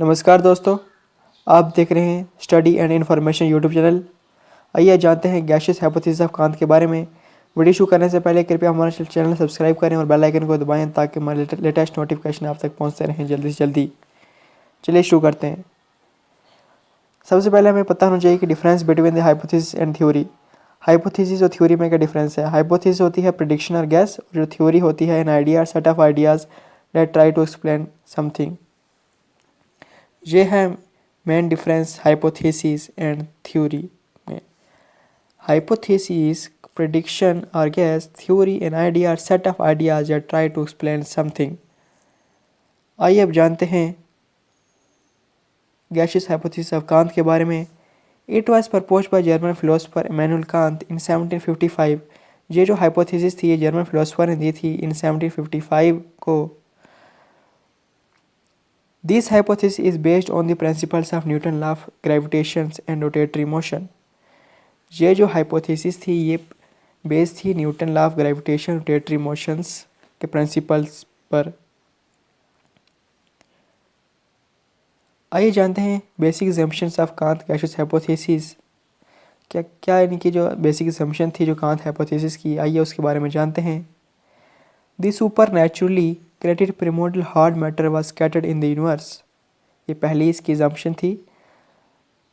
नमस्कार दोस्तों, आप देख रहे हैं study and information YouTube channel. आइए जानते हैं गैसियस हाइपोथेसिस ऑफ कांत के बारे में। वीडियो शुरू करने से पहले कृपया हमारा चैनल सब्सक्राइब करें और बेल आइकन को दबाएं ताकि हमारे लेटेस्ट नोटिफिकेशन आप तक पहुंचते रहें जल्दी से जल्दी। चलिए शुरू करते हैं। सबसे पहले हमें पता होना चाहिए कि difference between the hypothesis and theory. Hypothesis और थ्योरी में क्या डिफरेंस है। हाइपोथेसिस होती है प्रेडिक्शन और गैस, और जो थ्योरी होती है an idea set of ideas that try to explain something. ये है main difference hypothesis and theory में। हाइपोथेसिस प्रेडिक्शन और गैस, थ्योरी एन आइडिया और set of ideas that try to explain something. आइए अब जानते हैं गैसियस हाइपोथेसिस ऑफ कांत के बारे में। It was proposed by German philosopher Immanuel Kant in 1755। ये जो हाइपोथेसिस थी ये जर्मन फिलोसोफर ने दी थी इन 1755 को। This hypothesis is based on the principles of Newton law of gravitation and rotatory motion. ये जो हाइपोथेसिस थी ये बेस थी Newton law of gravitation rotatory motions के प्रिंसिपल्स पर। आइए जानते हैं basic assumptions of Kant gaseous hypothesis. क्या इनकी जो बेसिक assumption थी जो कांत हाइपोथेसिस की, आइए उसके बारे में जानते हैं। The supernaturally created primordial hard matter was scattered in the universe. ये पहली इसकी assumption थी।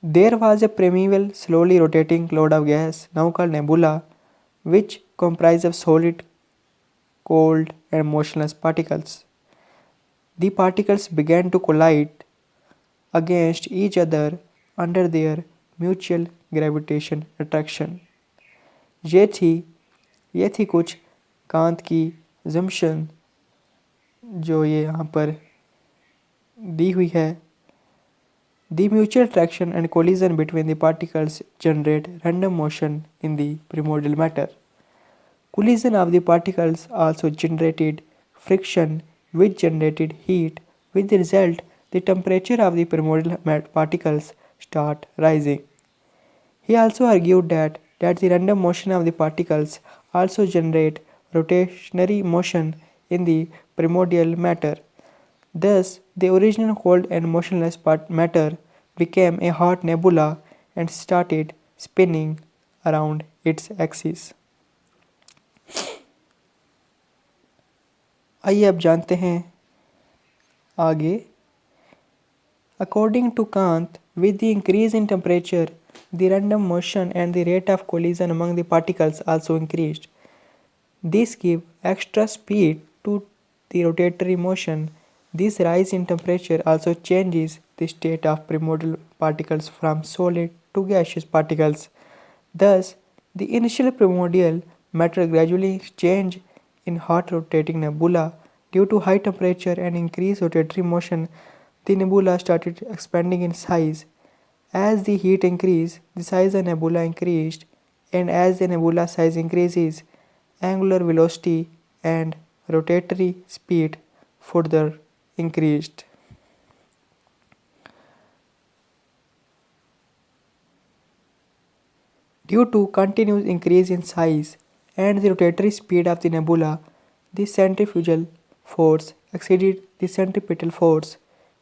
There was a primeval, slowly rotating cloud of gas, now called nebula, which comprised of solid, cold, and motionless particles. The particles began to collide against each other under their mutual gravitation attraction. ये थी कुछ कांत की assumption जो ये यहाँ पर दी हुई है। The mutual attraction and collision between the particles generate random motion in the primordial matter. Collision of the particles also generated friction, which generated heat, with the result the temperature of the primordial particles start rising. He also argued that the random motion of the particles also generate rotationary motion in the primordial matter. Thus, the original cold and motionless matter became a hot nebula and started spinning around its axis. आइए अब जानते हैं आगे। According to Kant, with the increase in temperature, the random motion and the rate of collision among the particles also increased. This gave extra speed to the rotatory motion. This rise in temperature also changes the state of primordial particles from solid to gaseous particles. Thus, the initial primordial matter gradually changed in hot rotating nebula. Due to high temperature and increased rotatory motion, the nebula started expanding in size. As the heat increased, the size of nebula increased, and as the nebula size increases, angular velocity and rotatory speed further increased. Due to continuous increase in size and the rotatory speed of the nebula, the centrifugal force exceeded the centripetal force.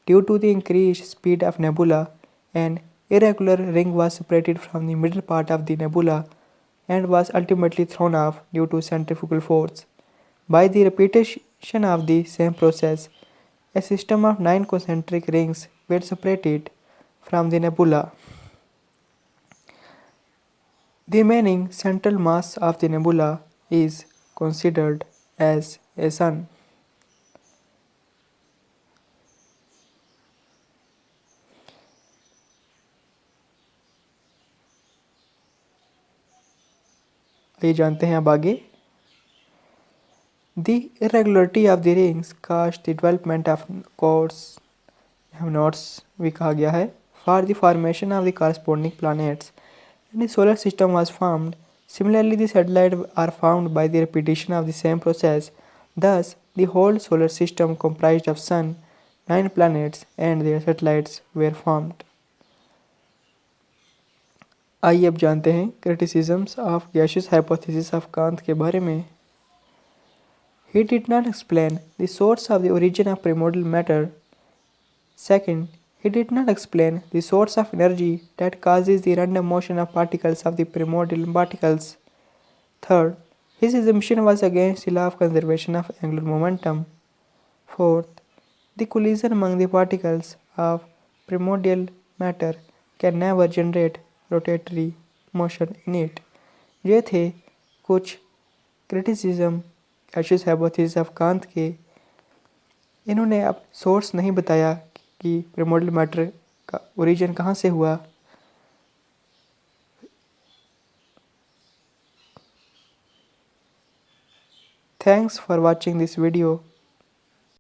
Due to the increased speed of nebula, an irregular ring was separated from the middle part of the nebula and was ultimately thrown off due to centrifugal force. By the repetition of the same process, a system of 9 concentric rings were separated from the nebula. The remaining central mass of the nebula is considered as a sun. ये जानते हैं अब आगे। The irregularity of the rings caused the development of knots भी कहा गया है for the formation of the corresponding planets, and the solar system was formed. Similarly, the satellites are formed by the repetition of the same process. Thus, the whole solar system comprised of sun, 9 planets, and their satellites were formed. आइए अब जानते हैं criticisms of gaseous hypothesis of Kant के बारे में। He did not explain the source of the origin of primordial matter. Second, He did not explain the source of energy that causes the random motion of particles of the primordial particles. Third, his assumption was against the law of conservation of angular momentum. Fourth, the collision among the particles of primordial matter can never generate rotatory motion in it. ये थे कुछ criticism Cassius hypothesis of Kant के। इन्होंने अब source नहीं बताया कि primordial matter का ओरिजिन कहाँ से हुआ। Thanks for watching this video.